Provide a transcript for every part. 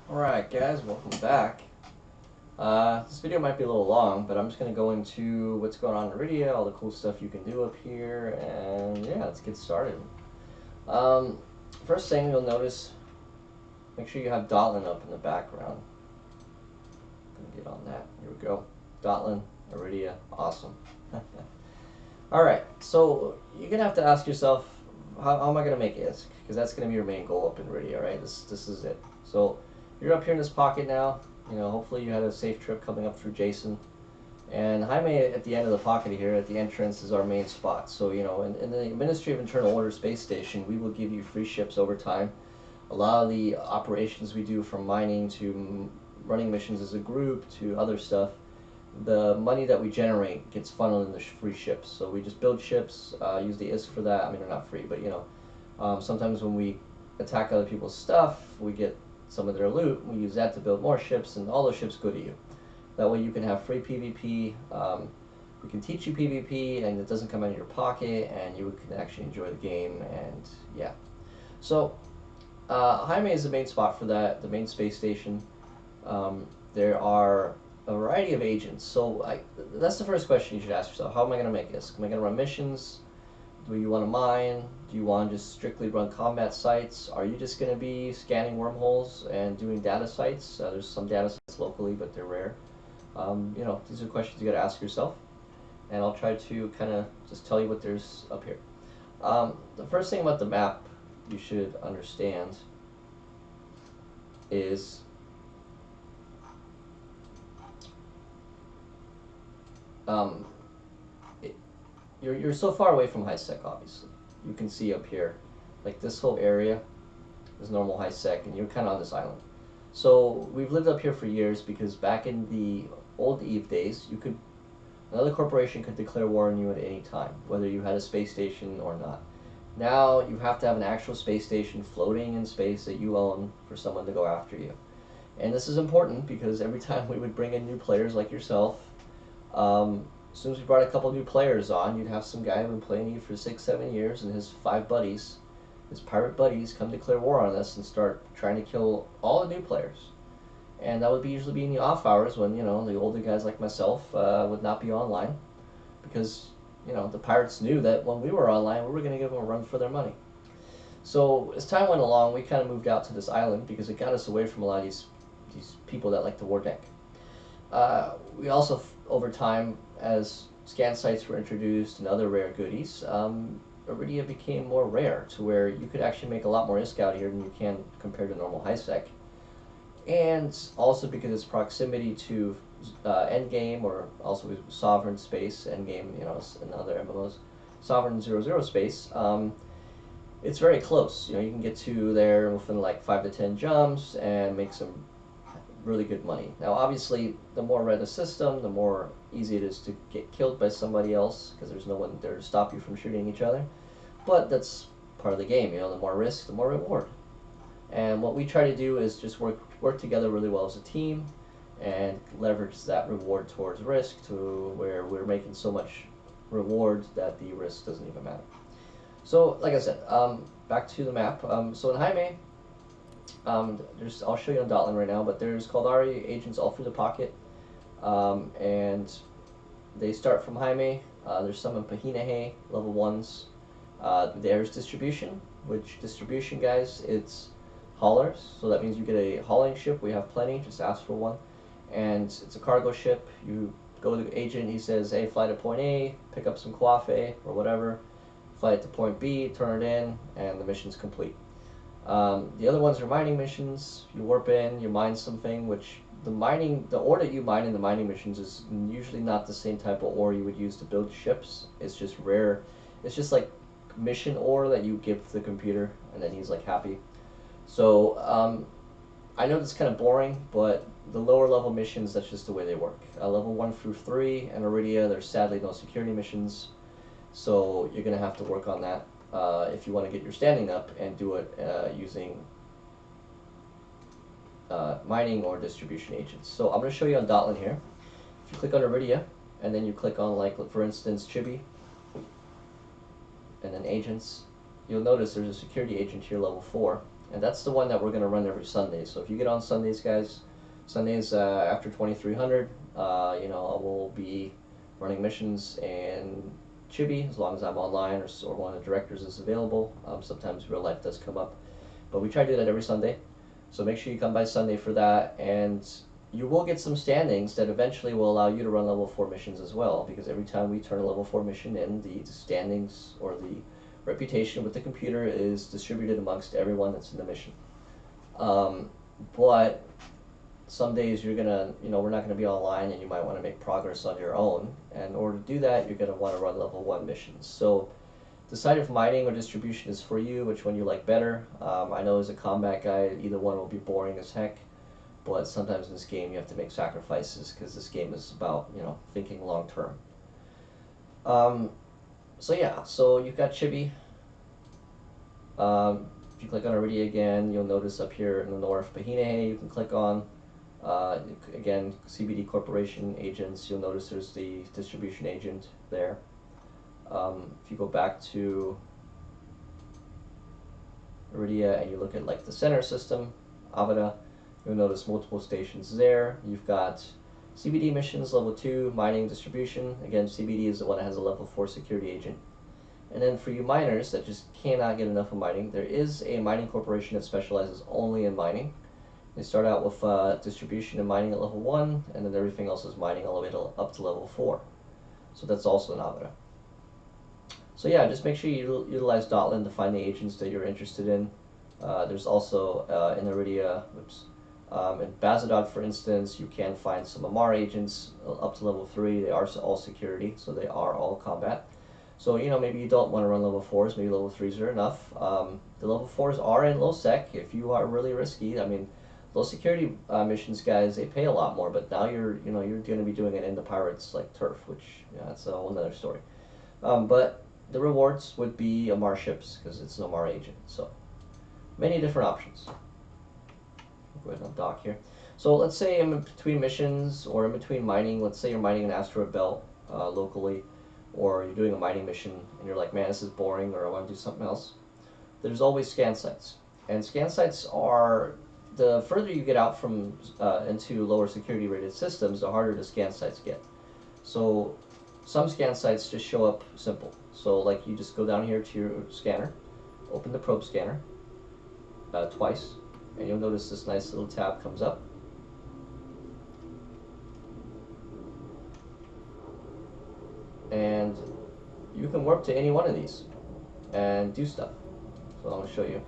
Alright guys, welcome back. This video might be a little long, but I'm just going to go into what's going on in Aridia, all the cool stuff you can do up here, and yeah, let's get started. First thing you'll notice, make sure you have Dotlin up in the background. I'm going to get on that. Here we go. Dotlin, Aridia, awesome. Alright, so you're going to have to ask yourself, how am I going to make ISK? Because that's going to be your main goal up in Aridia, right? This is it. So you're up here in this pocket now. You know, hopefully you had a safe trip coming up through Jason. And Jaime at the end of the pocket here, at the entrance, is our main spot. So, you know, in the Ministry of Internal Order space station, we will give you free ships over time. A lot of the operations we do, from mining to running missions as a group to other stuff, the money that we generate gets funneled into free ships. So we just build ships, use the ISK for that. I mean, they're not free, but, you know, sometimes when we attack other people's stuff, we get some of their loot. We use that to build more ships, and all those ships go to you. That way you can have free PvP. We can teach you PvP, and it doesn't come out of your pocket, and you can actually enjoy the game, and yeah. So, Jaime is the main spot for that, the main space station. There are a variety of agents. So that's the first question you should ask yourself. How am I going to make this? Am I going to run missions? Do you want to mine? Do you want to just strictly run combat sites? Are you just going to be scanning wormholes and doing data sites? There's some data sites locally, but they're rare. You know, these are questions you got to ask yourself, and I'll try to kind of just tell you what there's up here. The first thing about the map you should understand is you're so far away from high sec, obviously. You can see up here, like this whole area is normal high sec, and you're kind of on this island. So we've lived up here for years because back in the old Eve days, another corporation could declare war on you at any time, whether you had a space station or not. Now you have to have an actual space station floating in space that you own for someone to go after you. And this is important because every time we would bring in new players like yourself, as soon as we brought a couple new players on, you'd have some guy who'd been playing you for 6-7 years, and his 5 buddies, his pirate buddies, come declare war on us and start trying to kill all the new players. And that would usually be in the off hours when, you know, the older guys like myself would not be online, because, you know, the pirates knew that when we were online, we were going to give them a run for their money. So as time went along, we kind of moved out to this island because it got us away from a lot of these people that like to war deck. We also, over time, as scan sites were introduced and other rare goodies, Aridia became more rare, to where you could actually make a lot more ISK out here than you can compared to normal high sec. And also because its proximity to endgame, or also sovereign space, endgame, you know, and other MMOs, sovereign 0-0 space, it's very close. You know, you can get to there within like 5 to 10 jumps and make some really good money. Now, obviously, the more red the system, the more easy it is to get killed by somebody else, because there's no one there to stop you from shooting each other. But that's part of the game. You know, the more risk, the more reward. And what we try to do is just work together really well as a team, and leverage that reward towards risk to where we're making so much reward that the risk doesn't even matter. So, like I said, back to the map. So in Jaime, I'll show you on Dotlin right now, but there's Caldari agents all through the pocket, and they start from Jaime. There's some in Pahinahe, level 1s. There's distribution, which distribution, guys, it's haulers, so that means you get a hauling ship. We have plenty, just ask for one. And it's a cargo ship. You go to the agent, he says, hey, fly to point A, pick up some coffee or whatever, fly it to point B, turn it in, and the mission's complete. The other ones are mining missions. You warp in, you mine something, which the ore that you mine in the mining missions is usually not the same type of ore you would use to build ships. It's just rare. It's just like mission ore that you give to the computer, and then he's like happy. So I know that's kind of boring, but the lower level missions, that's just the way they work. Level 1 through 3 in Aridia, there's sadly no security missions, so you're going to have to work on that if you want to get your standing up and do it using mining or distribution agents. So I'm going to show you on Dotlin here. If you click on Aridia, and then you click on, like, for instance, Chibi, and then agents, you'll notice there's a security agent here, level 4. and that's the one that we're going to run every Sunday. So if you get on Sundays, guys, Sundays after 2300, I will be running missions in Chibi as long as I'm online or one of the directors is available. Sometimes real life does come up, but we try to do that every Sunday. So make sure you come by Sunday for that, and you will get some standings that eventually will allow you to run level 4 missions as well, because every time we turn a level 4 mission in, the standings or the reputation with the computer is distributed amongst everyone that's in the mission. But some days we're not gonna be online, and you might want to make progress on your own. And in order to do that, you're gonna want to run level 1 missions. So decide if mining or distribution is for you, which one you like better. I know as a combat guy, either one will be boring as heck, but sometimes in this game you have to make sacrifices, because this game is about thinking long term. So yeah, so you've got Chibi. If you click on Aridia again, you'll notice up here in the north, Bahine, you can click on. Again, CBD Corporation agents, you'll notice there's the distribution agent there. If you go back to Aridia and you look at like the center system, Avada, you'll notice multiple stations there. You've got CBD missions, level 2, mining, distribution. Again, CBD is the one that has a level 4 security agent. And then for you miners that just cannot get enough of mining, there is a mining corporation that specializes only in mining. They start out with distribution and mining at level 1, and then everything else is mining all the way up to level 4. So that's also an Avada. So yeah, just make sure you utilize Dotlan to find the agents that you're interested in. There's also in Aridia, in Bazadod, for instance, you can find some Amar agents up to level 3. They are all security, so they are all combat. So maybe you don't want to run level 4s, maybe level 3s are enough. The level 4s are in low sec if you are really risky. I mean, low security missions, guys, they pay a lot more, but now you're going to be doing it in the pirates like turf, which that's a whole nother story. But the rewards would be Amar ships, because it's an Amar agent. So many different options. I'll go ahead and dock here. So let's say I'm in between missions or in between mining. Let's say you're mining an asteroid belt locally, or you're doing a mining mission and you're like, man, this is boring, or I want to do something else. There's always scan sites, and scan sites are, the further you get out from into lower security rated systems, the harder the scan sites get. So some scan sites just show up simple. So like you just go down here to your scanner, open the probe scanner twice, and you'll notice this nice little tab comes up. And you can warp to any one of these and do stuff. So I'm going to show you.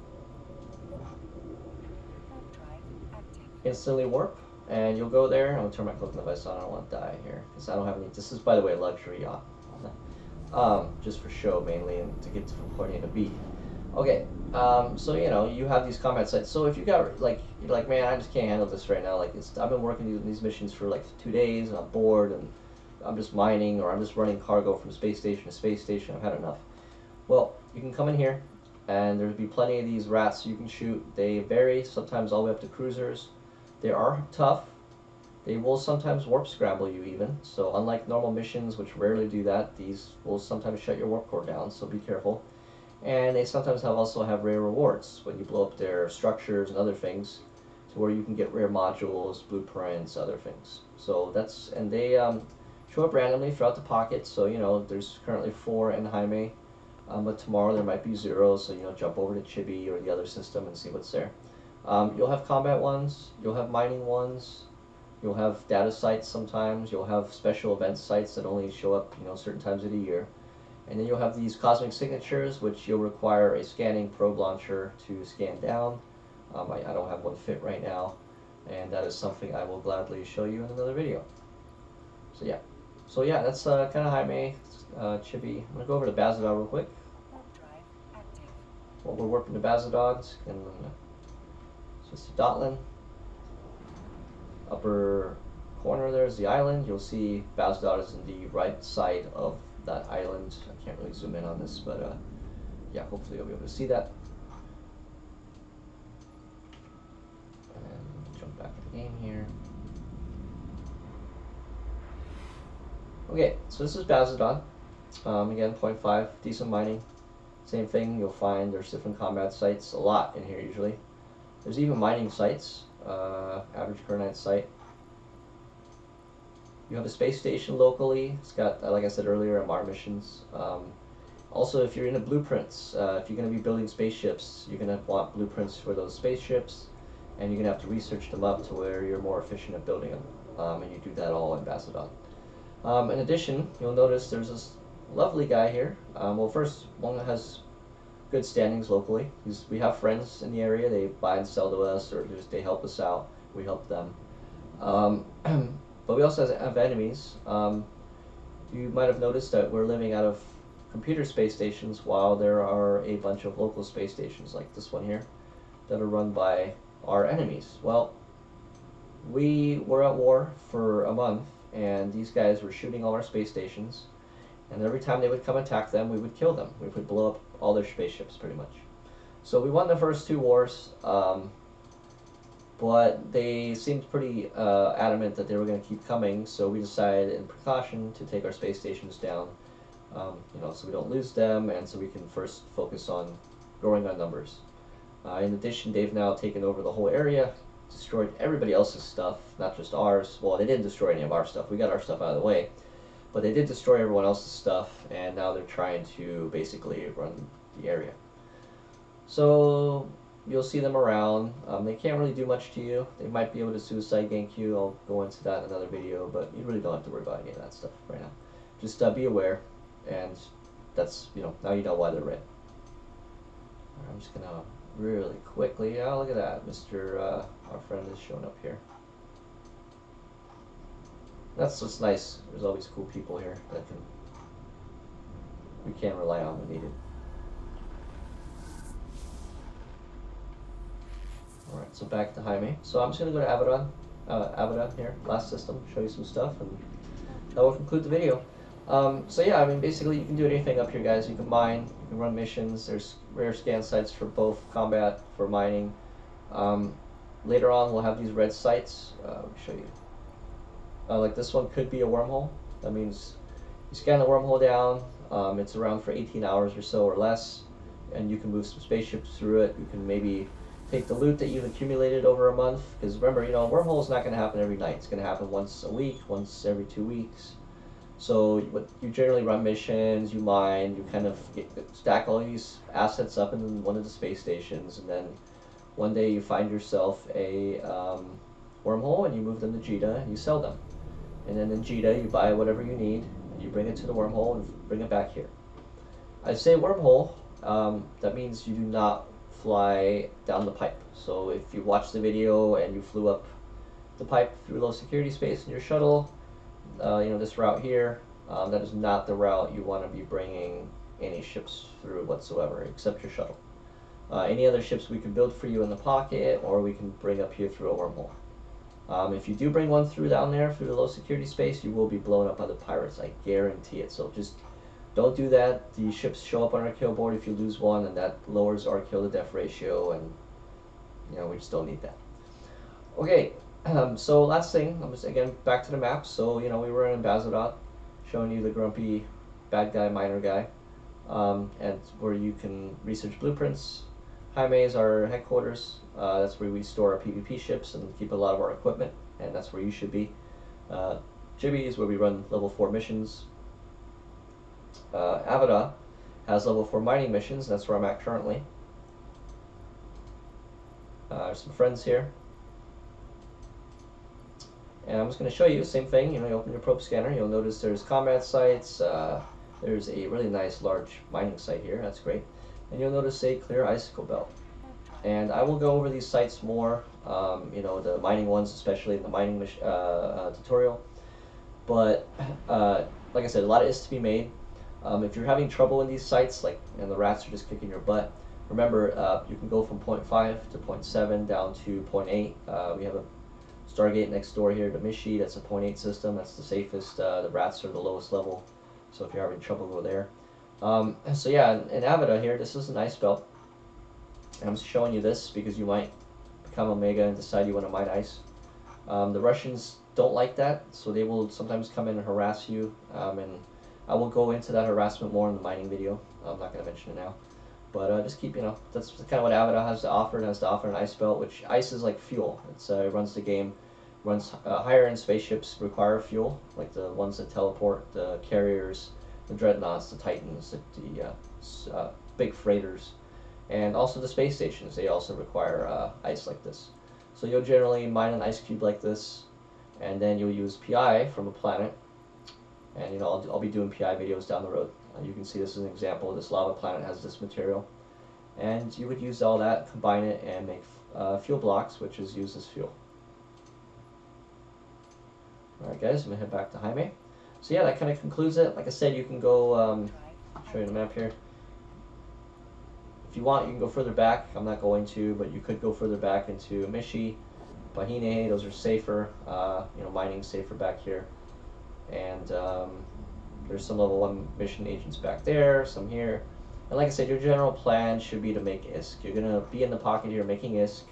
Instantly warp, and you'll go there. I'm going to turn my cloaking device on. I don't want to die here, because I don't have any. This is, by the way, a luxury yacht. Just for show mainly, and to get from point A to B. Okay, so you have these combat sites. So if you got you're like, man, I just can't handle this right now. Like I've been working these missions for like 2 days, and I'm bored, and I'm just mining, or I'm just running cargo from space station to space station. I've had enough. Well, you can come in here, and there'll be plenty of these rats you can shoot. They vary, sometimes all the way up to cruisers. They are tough. They will sometimes warp scramble you even. So unlike normal missions, which rarely do that, these will sometimes shut your warp core down, so be careful. And they sometimes also have rare rewards when you blow up their structures and other things, to where you can get rare modules, blueprints, other things. So and they show up randomly throughout the pocket. So there's currently 4 in Jaime, but tomorrow there might be 0. So jump over to Chibi or the other system and see what's there. You'll have combat ones, you'll have mining ones, you'll have data sites sometimes, you'll have special event sites that only show up certain times of the year. And then you'll have these cosmic signatures, which you'll require a scanning probe launcher to scan down. I don't have one fit right now, and that is something I will gladly show you in another video. So yeah, that's kind of Jaime, Chibi. I'm going to go over to Bazadod real quick. While we're warping to Bazadod, and just Dotlan. Upper corner there is the island. You'll see Bazadod is in the right side of that island. I can't really zoom in on this, but yeah, hopefully you'll be able to see that. And jump back to the game here. Okay, so this is Bazadod. Again, 0.5, decent mining. Same thing, you'll find there's different combat sites, a lot in here usually. There's even mining sites, average per night site. You have a space station locally. It's got, like I said earlier, MR missions. Also, if you're into blueprints, if you're going to be building spaceships, you're going to want blueprints for those spaceships, and you're going to have to research them up to where you're more efficient at building them. And you do that all in Bazadod. In addition, you'll notice there's this lovely guy here. Well, first, one that has good standings locally. We have friends in the area. They buy and sell to us, or just they help us out. We help them. But we also have enemies. You might have noticed that we're living out of computer space stations while there are a bunch of local space stations like this one here that are run by our enemies. Well, we were at war for a month, and these guys were shooting all our space stations, and every time they would come attack them, we would kill them. We would blow up all their spaceships pretty much. So we won the first 2 wars, but they seemed pretty adamant that they were going to keep coming, so we decided in precaution to take our space stations down, so we don't lose them, and so we can first focus on growing our numbers. In addition, they've now taken over the whole area, destroyed everybody else's stuff, not just ours. Well, they didn't destroy any of our stuff. We got our stuff out of the way, but they did destroy everyone else's stuff, and now they're trying to basically run the area. So you'll see them around. They can't really do much to you. They might be able to suicide gank you. I'll go into that in another video, but you really don't have to worry about any of that stuff right now. Just be aware, and that's, now you know why they're red. I'm just going to really quickly, look at that, our friend is showing up here. That's what's nice. There's always cool people here that we can rely on when needed. Alright, so back to Jaime. So I'm just going to go to Avada here, last system, show you some stuff, and that will conclude the video. So yeah, basically you can do anything up here, guys. You can mine, you can run missions. There's rare scan sites for both combat, for mining. Later on, we'll have these red sites. Let me show you. Like this one could be a wormhole. That means you scan the wormhole down. It's around for 18 hours or so or less, and you can move some spaceships through it. You can maybe take the loot that you've accumulated over a month. Because remember, a wormhole is not going to happen every night. It's going to happen once a week, once every 2 weeks. So you generally run missions, you mine, you kind of stack all these assets up in one of the space stations, and then one day you find yourself a wormhole, and you move them to Jita, and you sell them. And then in Jita, you buy whatever you need, and you bring it to the wormhole and bring it back here. I say wormhole, that means you do not fly down the pipe. So if you watch the video and you flew up the pipe through low security space in your shuttle, this route here, that is not the route you want to be bringing any ships through whatsoever, except your shuttle. Any other ships we can build for you in the pocket, or we can bring up here through a wormhole. If you do bring one through down there, through the low security space, you will be blown up by the pirates, I guarantee it. So just don't do that. The ships show up on our kill board if you lose one, and that lowers our kill to death ratio, and we just don't need that. Okay. So last thing, I'm just again back to the map. So we were in Bazadod, showing you the grumpy bad guy miner guy, and where you can research blueprints. Jaime is our headquarters. That's where we store our PvP ships and keep a lot of our equipment, and that's where you should be. Chibi is where we run level 4 missions. Avada has level 4 mining missions. That's where I'm at currently. There's some friends here. And I'm just going to show you, same thing, you open your probe scanner, you'll notice there's combat sites, there's a really nice large mining site here, that's great, and you'll notice a clear icicle belt. And I will go over these sites more, the mining ones, especially in the mining tutorial, but like I said, a lot is to be made. If you're having trouble in these sites, and the rats are just kicking your butt, remember, you can go from 0.5 to 0.7 down to 0.8. We have a Stargate next door here to Mishi, that's a 0.8 system, that's the safest. The rats are the lowest level, so if you're having trouble, go there. So yeah, in Avada here, this is a nice belt. And I'm showing you this because you might become Omega and decide you want to mine ice. The Russians don't like that, so they will sometimes come in and harass you, and I will go into that harassment more in the mining video. I'm not going to mention it now. But just keep, that's kind of what Avada has to offer. It has to offer an ice belt, which ice is like fuel. It runs the game. Runs higher end spaceships require fuel, like the ones that teleport, the carriers, the dreadnoughts, the titans, the big freighters, and also the space stations. They also require ice like this. So you'll generally mine an ice cube like this, and then you'll use PI from a planet. And I'll be doing PI videos down the road. You can see this is an example. This lava planet has this material, and you would use all that, combine it, and make fuel blocks, which is used as fuel. Alright guys, I'm going to head back to Jaime. So yeah, that kind of concludes it. Like I said, you can go, show you the map here. If you want, you can go further back. I'm not going to, but you could go further back into Mishi, Bahine. Those are safer. Mining's safer back here. And there's some level 1 mission agents back there, some here. And like I said, your general plan should be to make ISK. You're going to be in the pocket here making ISK.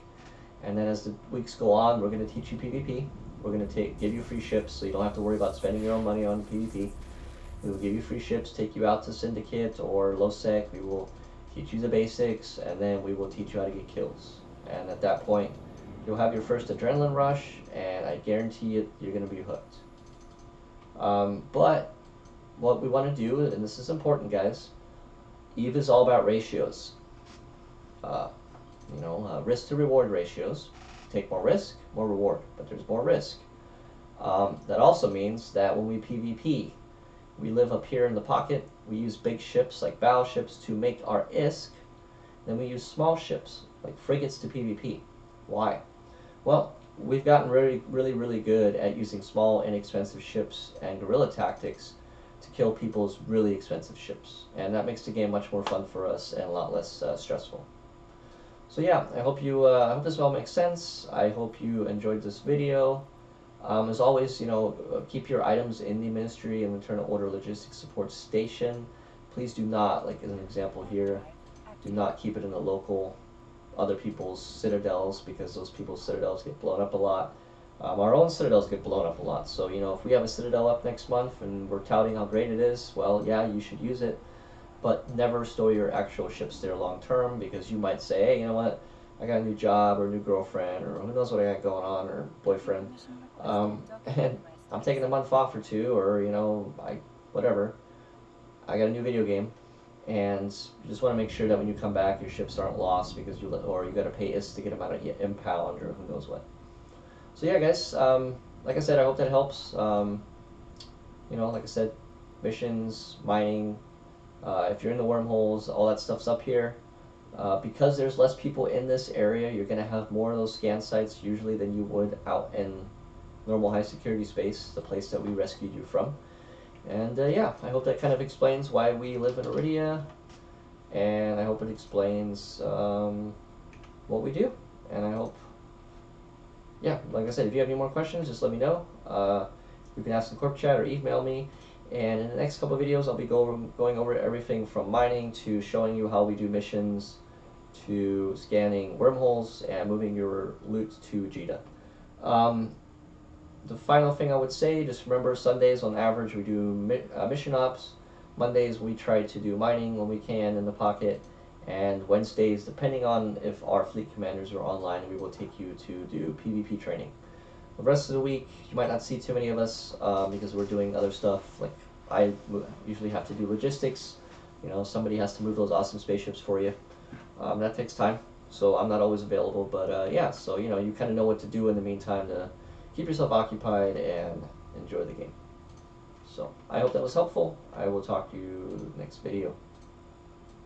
And then as the weeks go on, we're going to teach you PvP. We're going to give you free ships, so you don't have to worry about spending your own money on PvP. We will give you free ships, take you out to Syndicate or Low-Sec. We will teach you the basics, and then we will teach you how to get kills. And at that point, you'll have your first adrenaline rush, and I guarantee it, you're going to be hooked. But what we want to do, and this is important, guys, EVE is all about ratios. Risk to reward ratios. Take more risk, more reward, but there's more risk. That also means that when we PvP, we live up here in the pocket, we use big ships like battleships to make our ISK, then we use small ships like frigates to PvP. Why? Well, we've gotten really good at using small, inexpensive ships and guerrilla tactics to kill people's really expensive ships, and that makes the game much more fun for us and a lot less stressful. So yeah, I hope this all makes sense. I hope you enjoyed this video. As always, keep your items in the Ministry and Internal Order Logistics Support Station. Please do not, like as an example here, do not keep it in the local other people's citadels, because those people's citadels get blown up a lot. Our own citadels get blown up a lot. So if we have a citadel up next month and we're touting how great it is, well, yeah, you should use it. But never store your actual ships there long term, because you might say, hey, you know what, I got a new job or a new girlfriend or who knows what I got going on, or boyfriend, and I'm taking a month off or two, or whatever. I got a new video game, and you just want to make sure that when you come back, your ships aren't lost because you got to pay IS to get them out of impound or who knows what. So yeah, guys, like I said, I hope that helps. Like I said, missions, mining. If you're in the wormholes, all that stuff's up here. Because there's less people in this area, you're going to have more of those scan sites usually than you would out in normal high security space, the place that we rescued you from. And yeah, I hope that kind of explains why we live in Aridia, and I hope it explains what we do. And I hope, yeah, like I said, if you have any more questions, just let me know. You can ask in Corp Chat or email me. And in the next couple of videos, I'll be going over everything from mining to showing you how we do missions, to scanning wormholes and moving your loot to Jita. The final thing I would say, just remember, Sundays on average we do mission ops. Mondays we try to do mining when we can in the pocket. And Wednesdays, depending on if our fleet commanders are online, we will take you to do PvP training. The rest of the week, you might not see too many of us because we're doing other stuff. Like I usually have to do logistics. Somebody has to move those awesome spaceships for you. That takes time, so I'm not always available. But yeah, so you kind of know what to do in the meantime to keep yourself occupied and enjoy the game. So I hope that was helpful. I will talk to you next video.